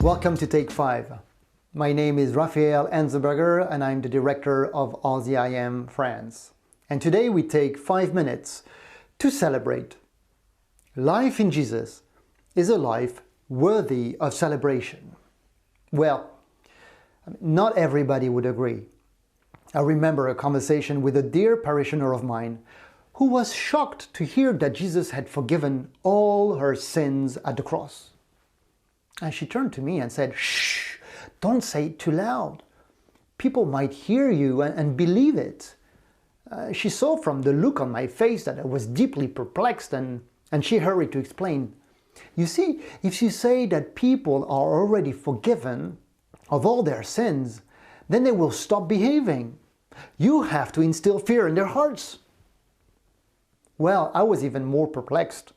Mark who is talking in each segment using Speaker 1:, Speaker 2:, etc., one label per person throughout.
Speaker 1: Welcome to Take 5. My name is Raphael Anzenberger and I'm the director of RZIM France. And today we take 5 minutes to celebrate. Life in Jesus is a life worthy of celebration. Well, not everybody would agree. I remember a conversation with a dear parishioner of mine who was shocked to hear that Jesus had forgiven all her sins at the cross. And she turned to me and said, "Shh, don't say it too loud. People might hear you and believe it." She saw from the look on my face that I was deeply perplexed and she hurried to explain. "You see, if you say that people are already forgiven of all their sins, then they will stop behaving. You have to instill fear in their hearts." Well, I was even more perplexed.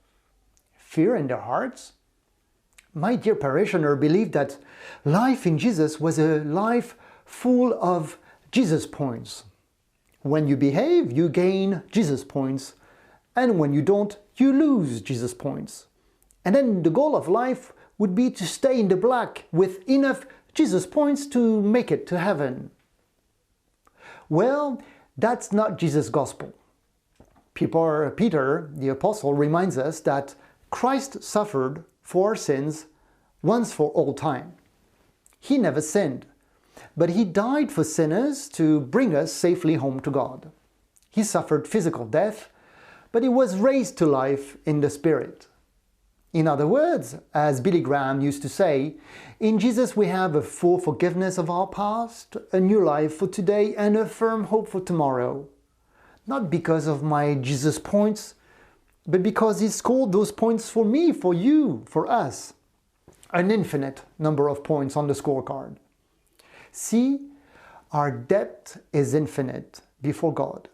Speaker 1: Fear in their hearts? My dear parishioner believed that life in Jesus was a life full of Jesus points. When you behave, you gain Jesus points, and when you don't, you lose Jesus points. And then the goal of life would be to stay in the black with enough Jesus points to make it to heaven. Well, that's not Jesus' gospel. Peter, the apostle, reminds us that Christ suffered for our sins once for all time. He never sinned, but he died for sinners to bring us safely home to God. He suffered physical death, but he was raised to life in the Spirit. In other words, as Billy Graham used to say, in Jesus we have a full forgiveness of our past, a new life for today, and a firm hope for tomorrow. Not because of my Jesus points, but because he scored those points for me, for you, for us. An infinite number of points on the scorecard. See, our debt is infinite before God,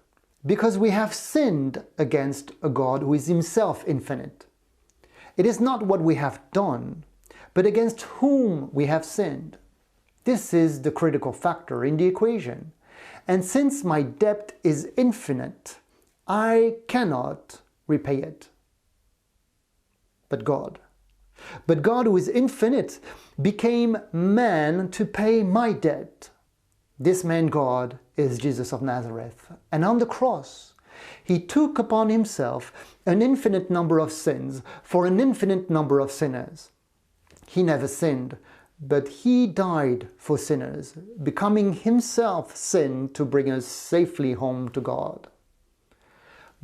Speaker 1: because we have sinned against a God who is himself infinite. It is not what we have done, but against whom we have sinned. This is the critical factor in the equation. And since my debt is infinite, I cannot repay it. But God, who is infinite, became man to pay my debt. This man God is Jesus of Nazareth. And on the cross, he took upon himself an infinite number of sins for an infinite number of sinners. He never sinned, but he died for sinners, becoming himself sin to bring us safely home to God.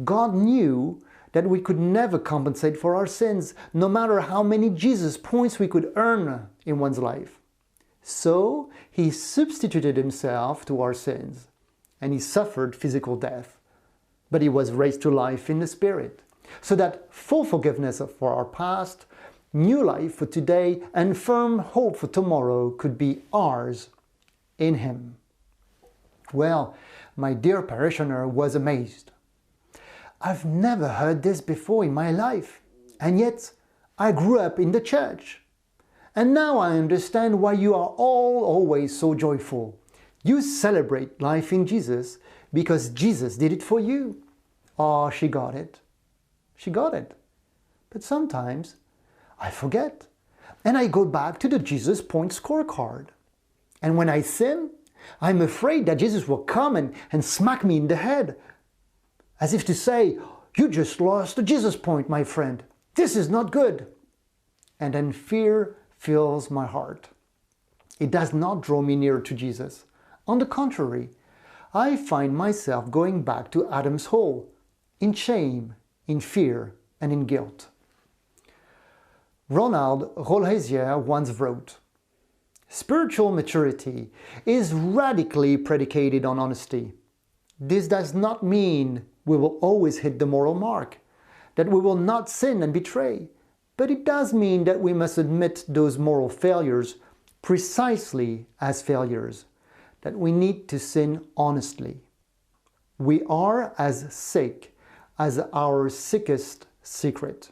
Speaker 1: God knew that we could never compensate for our sins, no matter how many Jesus points we could earn in one's life. So he substituted himself to our sins, and he suffered physical death, but he was raised to life in the Spirit, so that full forgiveness for our past, new life for today, and firm hope for tomorrow could be ours in him. Well, my dear parishioner was amazed. "I've never heard this before in my life, and yet I grew up in the church. And now I understand why you are all always so joyful. You celebrate life in Jesus because Jesus did it for you." Oh, she got it. She got it. But sometimes I forget, and I go back to the Jesus point scorecard. And when I sin, I'm afraid that Jesus will come and smack me in the head, as if to say, "You just lost a Jesus point, my friend. This is not good." And then fear fills my heart. It does not draw me nearer to Jesus. On the contrary, I find myself going back to Adam's hole, in shame, in fear, and in guilt. Ronald Rolhesier once wrote, "Spiritual maturity is radically predicated on honesty. This does not mean we will always hit the moral mark, that we will not sin and betray, but it does mean that we must admit those moral failures precisely as failures, that we need to sin honestly. We are as sick as our sickest secret,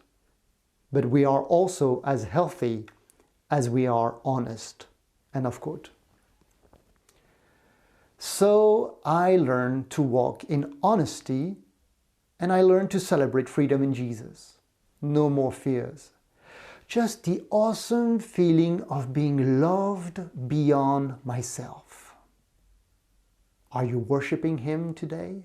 Speaker 1: but we are also as healthy as we are honest." End of quote. So I learned to walk in honesty, and I learned to celebrate freedom in Jesus. No more fears. just the awesome feeling of being loved beyond myself. Are you worshiping Him today?